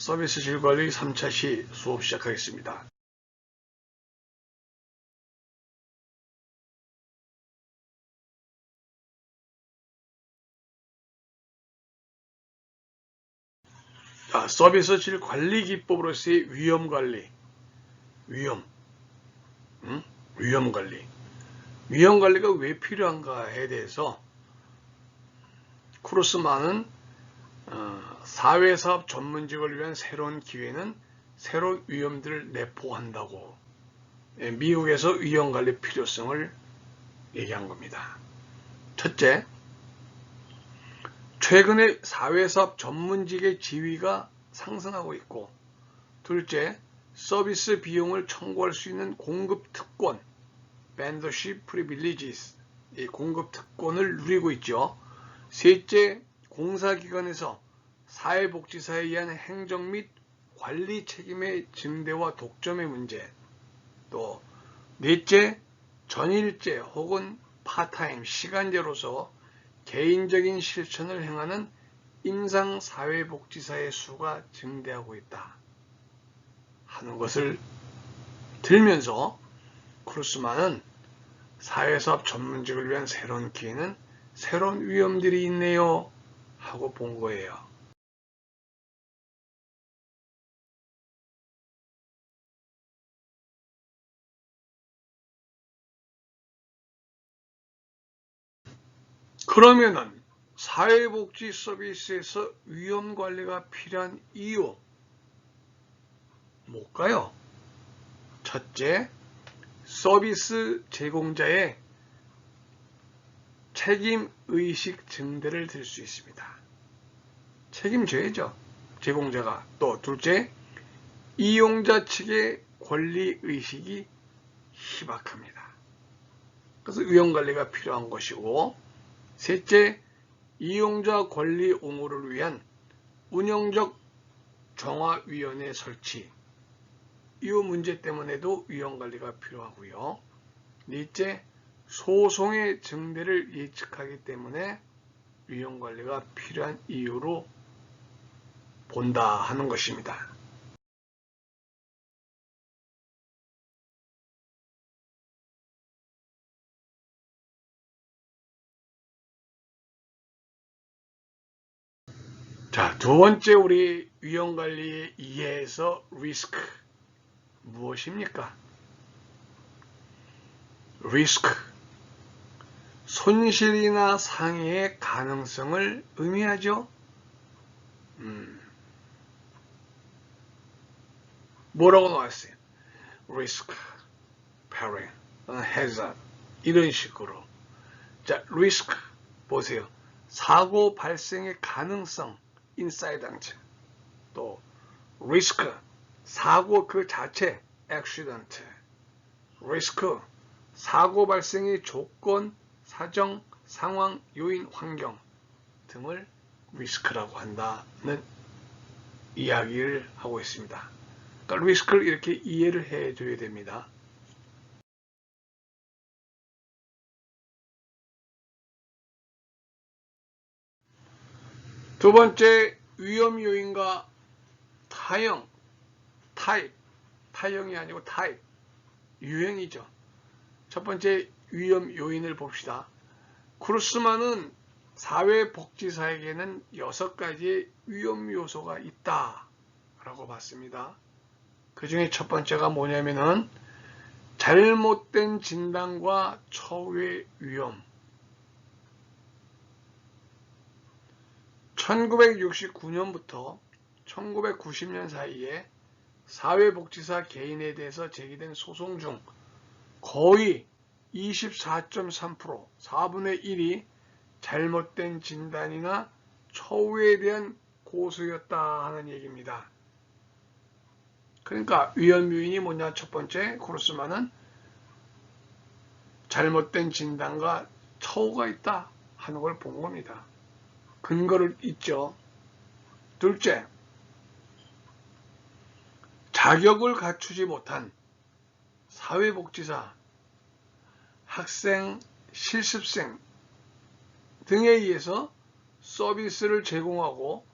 서비스 질관리 3차 시 수업 시작하겠습니다. 서비스 질 관리 기법으로서의 위험 관리. 위험 관리. 위험 관리가 왜 필요한가에 대해서 크루스만은 사회사업 전문직을 위한 새로운 기회는 새로운 위험들을 내포한다고 미국에서 위험 관리 필요성을 얘기한 겁니다. 첫째, 최근에 사회사업 전문직의 지위가 상승하고 있고, 둘째, 서비스 비용을 청구할 수 있는 공급 특권, vendorship privileges, 이 공급 특권을 누리고 있죠. 셋째, 공사기관에서 사회복지사에 의한 행정 및 관리 책임의 증대와 독점의 문제, 또 넷째, 전일제 혹은 파타임, 시간제로서 개인적인 실천을 행하는 임상사회복지사의 수가 증대하고 있다 하는 것을 들면서 크루스만은 사회사업 전문직을 위한 새로운 기회는 새로운 위험들이 있네요 하고 본 거예요. 그러면은 사회복지 서비스에서 위험 관리가 필요한 이유 뭘까요? 첫째, 서비스 제공자의 책임의식 증대를 들 수 있습니다. 책임져야죠, 제공자가. 또 둘째, 이용자 측의 권리의식이 희박합니다. 그래서 위험관리가 필요한 것이고, 셋째, 이용자 권리 옹호를 위한 운영적 정화위원회 설치, 이 문제 때문에도 위험관리가 필요하고요. 넷째, 소송의 증대를 예측하기 때문에 위험관리가 필요한 이유로 본다 하는 것입니다. 자, 두 번째 우리 위험관리의 이해에서 리스크. 무엇입니까? 리스크. 손실이나 상해의 가능성을 의미하죠. 뭐라고 나왔어요? 리스크, peril, hazard 이런 식으로. 자, 리스크 보세요. 사고 발생의 가능성, 인사이던트. 또 리스크, 사고 그 자체, accident. 리스크, 사고 발생의 조건, 사정, 상황, 요인, 환경 등을 리스크라고 한다는 이야기를 하고 있습니다. 그러니까 리스크를 이렇게 이해를 해줘야 됩니다. 두 번째, 위험 요인과 타형, 타형이 아니고 타입, 유형이죠. 첫 번째 위험 요인을 봅시다. 크루스만은 사회복지사에게는 6가지의 위험 요소가 있다라고 봤습니다. 그 중에 첫 번째가 뭐냐면은 잘못된 진단과 처우의 위험. 1969년부터 1990년 사이에 사회복지사 개인에 대해서 제기된 소송 중 거의 24.3%, 4분의 1이 잘못된 진단이나 처우에 대한 고소였다 하는 얘기입니다. 그러니까 위험 요인이 뭐냐? 첫 번째, 크루스만은 잘못된 진단과 처우가 있다 하는 걸 본 겁니다. 근거를 있죠. 둘째, 자격을 갖추지 못한 사회복지사, 학생, 실습생 등에 의해서 서비스를 제공하고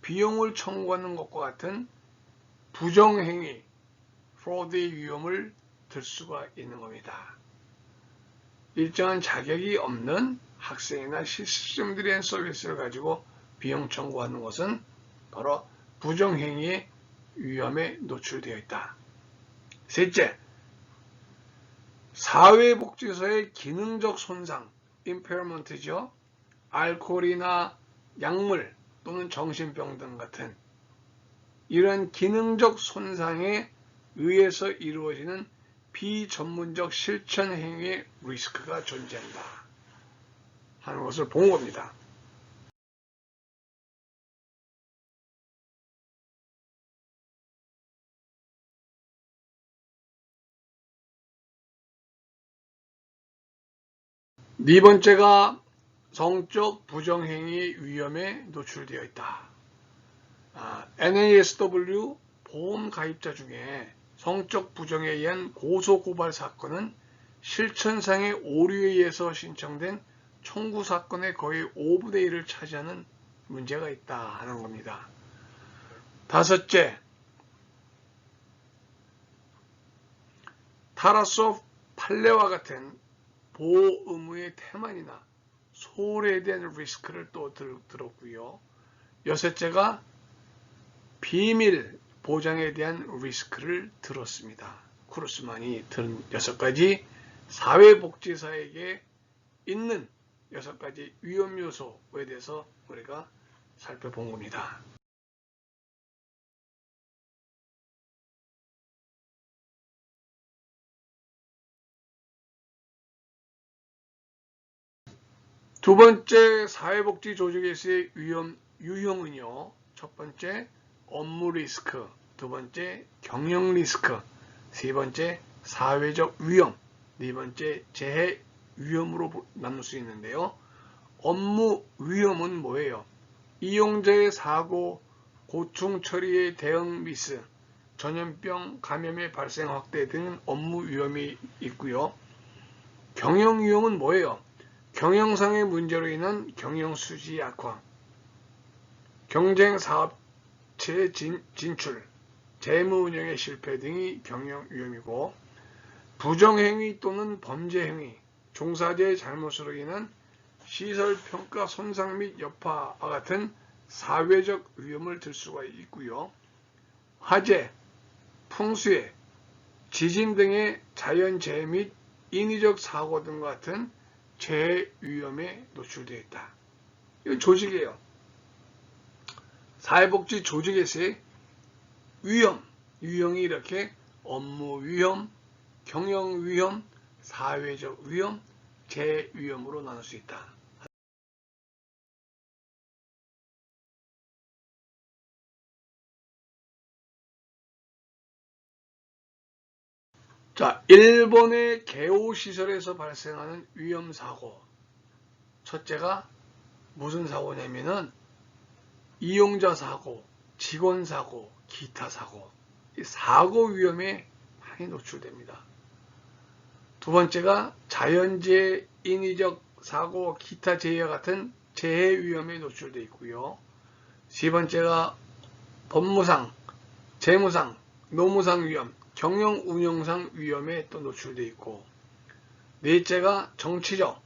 비용을 청구하는 것과 같은 부정행위, fraud의 위험을 들 수가 있는 겁니다. 일정한 자격이 없는 학생이나 시스템들이 한 서비스를 가지고 비용 청구하는 것은 바로 부정행위의 위험에 노출되어 있다. 셋째, 사회복지사의 기능적 손상, impairement죠. 알코올이나 약물 또는 정신병 등 같은 이러한 기능적 손상에 의해서 이루어지는 비전문적 실천 행위의 리스크가 존재한다 하는 것을 본 겁니다. 네 번째가 성적 부정행위 위험에 노출되어 있다. NASW 보험 가입자 중에 성적 부정에 의한 고소고발 사건은 실천상의 오류에 의해서 신청된 청구 사건의 거의 5분의 1을 차지하는 문제가 있다 하는 겁니다. 다섯째, 타라소 판례와 같은 보호 의무의 태만이나 소홀에 대한 리스크를 또 들었고요. 여섯째가 비밀 보장에 대한 리스크를 들었습니다. 크루스만이 든 6가지 사회복지사에게 있는 6가지 위험 요소에 대해서 우리가 살펴본 겁니다. 두 번째 사회복지 조직에서의 위험 유형은요. 첫 번째 업무 리스크, 두 번째 경영 리스크, 세 번째 사회적 위험, 네 번째 재해 위험으로 나눌 수 있는데요. 업무 위험은 뭐예요? 이용자의 사고, 고충 처리의 대응 미스, 전염병 감염의 발생 확대 등 업무 위험이 있고요. 경영 위험은 뭐예요? 경영상의 문제로 인한 경영 수지 약화, 경쟁 사업체 진출, 재무 운영의 실패 등이 경영 위험이고, 부정행위 또는 범죄행위, 종사자의 잘못으로 인한 시설평가 손상 및 여파와 같은 사회적 위험을 들 수가 있고요. 화재, 풍수해, 지진 등의 자연재해 및 인위적 사고 등 같은 재해 위험에 노출되어 있다. 이건 조직이에요. 사회복지 조직에서의 위험, 유형이 이렇게 업무 위험, 경영 위험, 사회적 위험, 재해 위험으로 나눌 수 있다. 자, 일본의 개호시설에서 발생하는 위험사고. 첫째가 무슨 사고냐면은 이용자 사고, 직원 사고, 기타 사고. 이 사고 위험에 많이 노출됩니다. 두 번째가 자연재해, 인위적 사고, 기타 재해와 같은 재해 위험에 노출되어 있고요. 세 번째가 법무상, 재무상, 노무상 위험, 경영 운영상 위험에 또 노출되어 있고, 넷째가 정치적,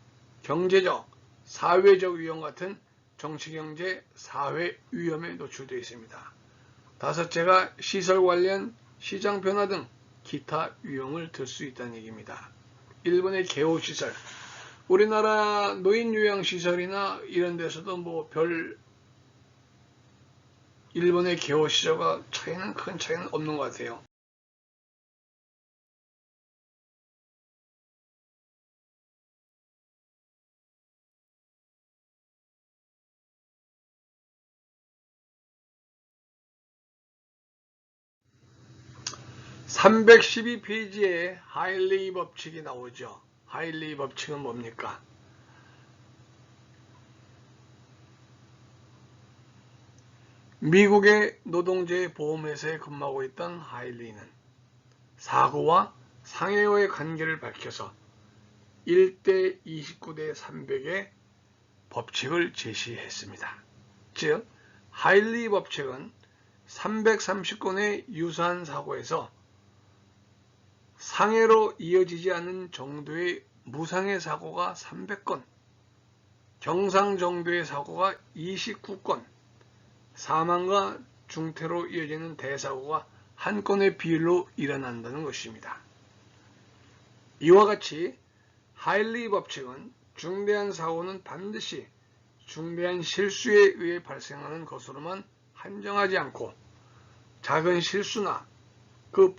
경제적, 사회적 위험 같은 정치경제, 사회 위험에 노출되어 있습니다. 다섯째가 시설 관련 시장 변화 등 기타 위험을 들 수 있다는 얘기입니다. 일본의 개호시설, 우리나라 노인요양시설이나 이런 데서도 뭐 일본의 개호시설과 큰 차이는 없는 것 같아요. (312페이지에) 하일리 법칙이 나오죠. 하일리 법칙은 뭡니까? 미국의 노동제 보험회사에 근무하고 있던 하일리는 사고와 상해와의 관계를 밝혀서 1대 29대 300의 법칙을 제시했습니다. 즉, 하일리 법칙은 330건의 유사한 사고에서 상해로 이어지지 않는 정도의 무상해 사고가 300건, 경상 정도의 사고가 29건, 사망과 중태로 이어지는 대사고가 한 건의 비율로 일어난다는 것입니다. 이와 같이 하일리 법칙은 중대한 사고는 반드시 중대한 실수에 의해 발생하는 것으로만 한정하지 않고 작은 실수나 그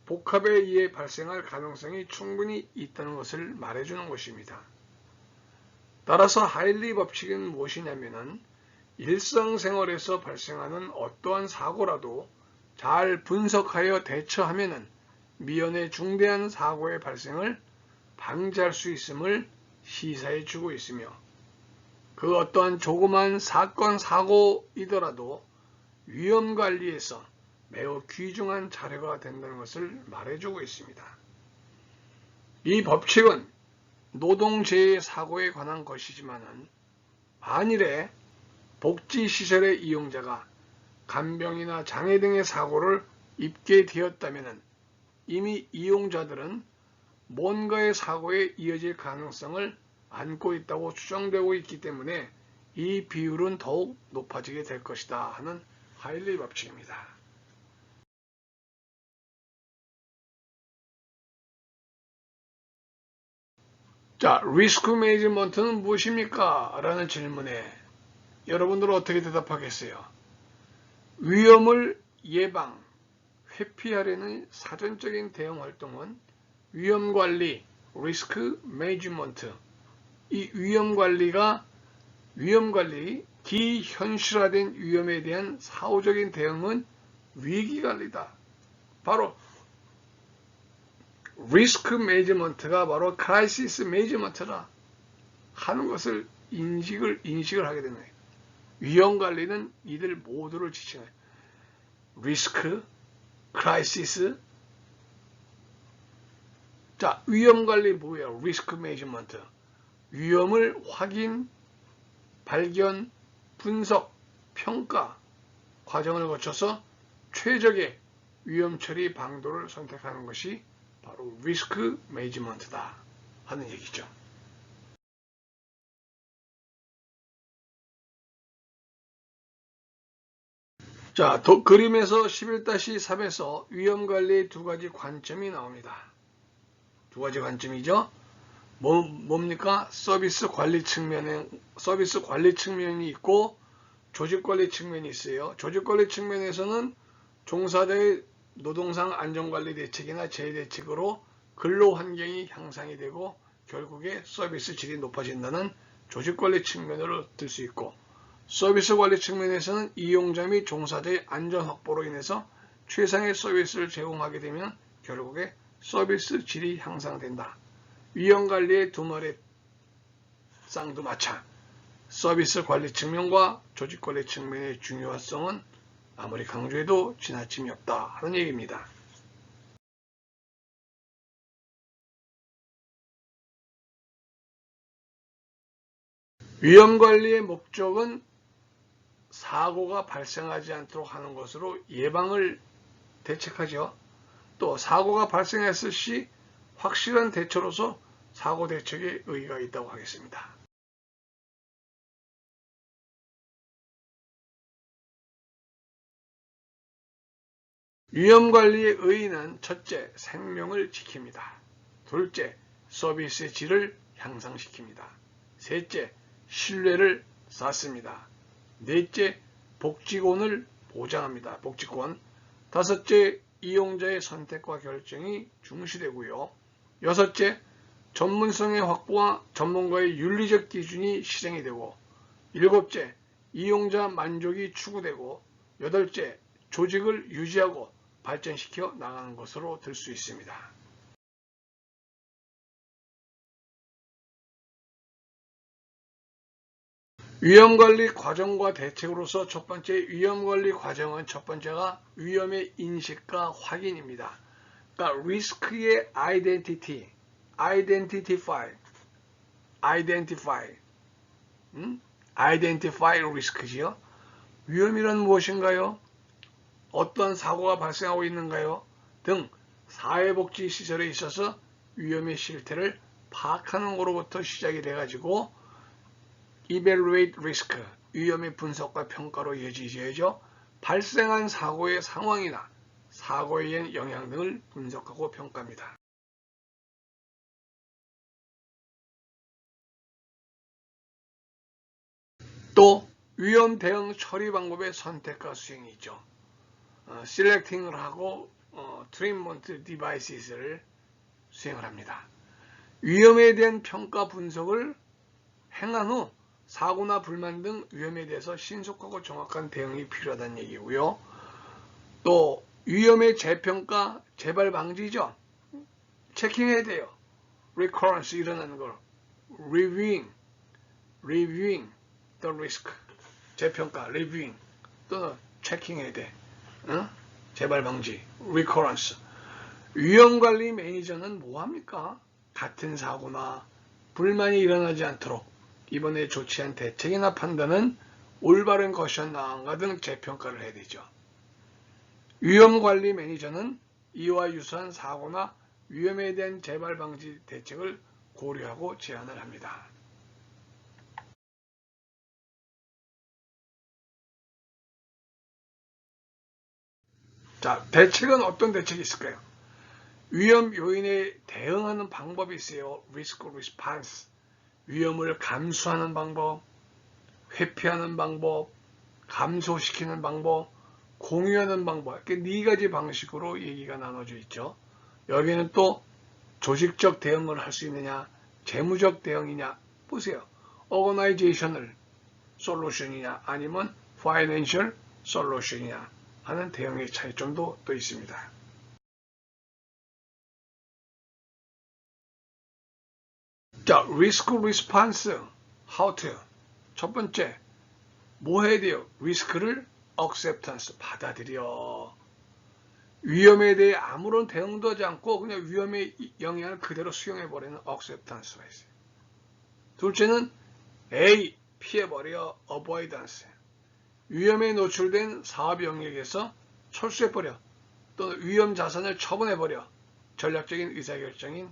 복합에 의해 발생할 가능성이 충분히 있다는 것을 말해주는 것입니다. 따라서 하일리 법칙은 무엇이냐면은 일상생활에서 발생하는 어떠한 사고라도 잘 분석하여 대처하면은 미연에 중대한 사고의 발생을 방지할 수 있음을 시사해 주고 있으며 그 어떠한 조그만 사건 사고이더라도 위험관리에서 매우 귀중한 자료가 된다는 것을 말해주고 있습니다. 이 법칙은 노동재해 사고에 관한 것이지만은 만일에 복지시설의 이용자가 간병이나 장애 등의 사고를 입게 되었다면 이미 이용자들은 뭔가의 사고에 이어질 가능성을 안고 있다고 추정되고 있기 때문에 이 비율은 더욱 높아지게 될 것이다 하는 하일리 법칙입니다. 자, 리스크 매니지먼트는 무엇입니까? 라는 질문에 여러분들은 어떻게 대답하겠어요? 위험을 예방, 회피하려는 사전적인 대응 활동은 위험관리, 리스크 매니지먼트, 이 위험관리, 기현실화된 위험에 대한 사후적인 대응은 위기관리다. 바로 리스크 매니지먼트가 바로 크라이시스 매니지먼트라 하는 것을 인식을 하게 되는 거예요. 위험관리는 이들 모두를 지칭해요. 리스크, 크라이시스. 자, 위험관리 뭐예요? 리스크 매니지먼트. 위험을 확인, 발견, 분석, 평가 과정을 거쳐서 최적의 위험 처리 방도를 선택하는 것이 바로 리스크 매니지먼트다 하는 얘기죠. 자, 그림에서 11-3에서 위험관리의 두 가지 관점이 나옵니다. 두 가지 관점이죠. 뭡니까? 서비스 관리 측면이 있고 조직 관리 측면이 있어요. 조직 관리 측면에서는 종사자의 노동상 안전관리 대책이나 재해 대책으로 근로 환경이 향상이 되고 결국에 서비스 질이 높아진다는 조직 관리 측면으로 들 수 있고, 서비스 관리 측면에서는 이용자 및 종사자의 안전 확보로 인해서 최상의 서비스를 제공하게 되면 결국에 서비스 질이 향상된다. 위험관리의 두 마리 쌍두마차. 서비스 관리 측면과 조직 관리 측면의 중요성은 아무리 강조해도 지나침이 없다 하는 얘기입니다. 위험관리의 목적은 사고가 발생하지 않도록 하는 것으로 예방을 대책하죠. 또 사고가 발생했을 시 확실한 대처로서 사고 대책에 의의가 있다고 하겠습니다. 위험관리의 의의는 첫째, 생명을 지킵니다. 둘째, 서비스의 질을 향상시킵니다. 셋째, 신뢰를 쌓습니다. 넷째, 복지권을 보장합니다. 복지권. 다섯째, 이용자의 선택과 결정이 중시되고요. 여섯째, 전문성의 확보와 전문가의 윤리적 기준이 실행이 되고, 일곱째, 이용자 만족이 추구되고, 여덟째, 조직을 유지하고 발전시켜 나가는 것으로 들 수 있습니다. 위험관리 과정과 대책으로서 첫 번째 위험관리 과정은 첫 번째가 위험의 인식과 확인입니다. 그러니까 리스크의 identify 리스크지요. 위험이란 무엇인가요? 어떤 사고가 발생하고 있는가요? 등 사회복지시설에 있어서 위험의 실태를 파악하는 거로부터 시작이 돼가지고 evaluate risk, 위험의 분석과 평가로 이어지죠. 발생한 사고의 상황이나 사고에 의한 영향 등을 분석하고 평가합니다. 또 위험 대응 처리 방법의 선택과 수행이 있죠. selecting을 하고 treatment devices를 수행을 합니다. 위험에 대한 평가 분석을 행한 후 사고나 불만 등 위험에 대해서 신속하고 정확한 대응이 필요하다는 얘기고요. 또 위험의 재평가, 재발 방지죠. 체킹해야 돼요. recurrence 일어나는 걸 reviewing the risk, 재평가, reviewing 또는 체킹해야 돼. 재발 방지, recurrence. 위험관리 매니저는 뭐합니까? 같은 사고나 불만이 일어나지 않도록 이번에 조치한 대책이나 판단은 올바른 것이었나가 등 재평가를 해야 되죠. 위험관리 매니저는 이와 유사한 사고나 위험에 대한 재발 방지 대책을 고려하고 제안을 합니다. 자, 대책은 어떤 대책이 있을까요? 위험 요인에 대응하는 방법이 있어요. Risk Response. 위험을 감수하는 방법, 회피하는 방법, 감소시키는 방법, 공유하는 방법. 이렇게 4가지 방식으로 얘기가 나눠져 있죠. 여기는 또 조직적 대응을 할 수 있느냐, 재무적 대응이냐. 보세요. Organizational Solution이냐 아니면 Financial Solution이냐 하는 대응의 차이점도 또 있습니다. 자, Risk Response, How to. 첫 번째, 뭐 해야 돼요? 리스크를 acceptance, 받아들여. 위험에 대해 아무런 대응도 하지 않고 그냥 위험의 영향을 그대로 수용해버리는 acceptance가 있어요. 둘째는 A, 피해버려, avoidance. 위험에 노출된 사업 영역에서 철수해버려. 또는 위험 자산을 처분해버려. 전략적인 의사결정인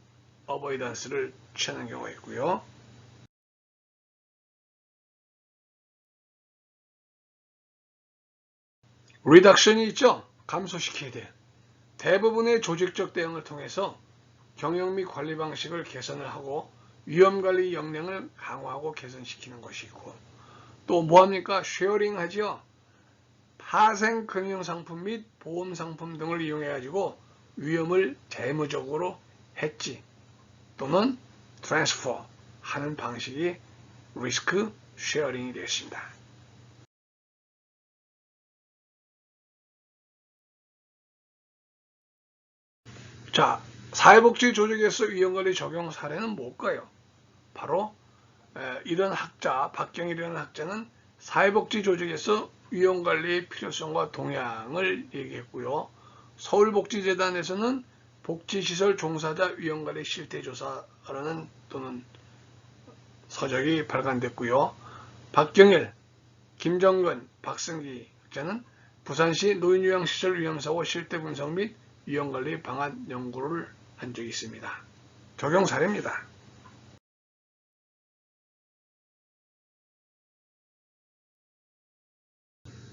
avoidance를 취하는 경우가 있고요. 리덕션이 있죠. 감소시켜야 돼. 대부분의 조직적 대응을 통해서 경영 및 관리 방식을 개선을 하고 위험관리 역량을 강화하고 개선시키는 것이 있고 또 뭐합니까? 쉐어링 하죠. 파생 금융상품 및 보험상품 등을 이용해가지고 위험을 재무적으로 해지 또는 트랜스퍼 하는 방식이 리스크 쉐어링이 되겠습니다. 자, 사회복지 조직에서 위험관리 적용 사례는 뭘까요? 바로 이런 학자, 박경일이라는 학자는 사회복지 조직에서 위험관리의 필요성과 동향을 얘기했고요. 서울복지재단에서는 복지시설 종사자 위험관리 실태조사라는 또는 서적이 발간됐고요. 박경일, 김정근, 박승기 학자는 부산시 노인요양시설 위험사고 실태분석 및 위험관리 방안 연구를 한 적이 있습니다. 적용 사례입니다.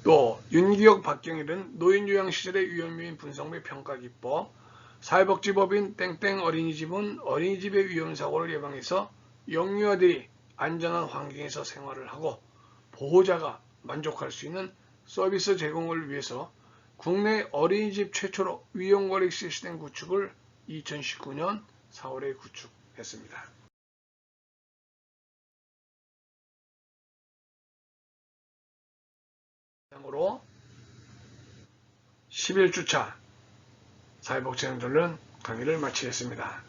또 윤기혁, 박경일은 노인요양시설의 위험요인 분석 및 평가 기법, 사회복지법인 땡땡 어린이집은 어린이집의 위험사고를 예방해서 영유아들이 안전한 환경에서 생활을 하고 보호자가 만족할 수 있는 서비스 제공을 위해서 국내 어린이집 최초로 위험관리 시스템 구축을 2019년 4월에 구축했습니다. 이상으로 11주차 사회복지행정론 강의를 마치겠습니다.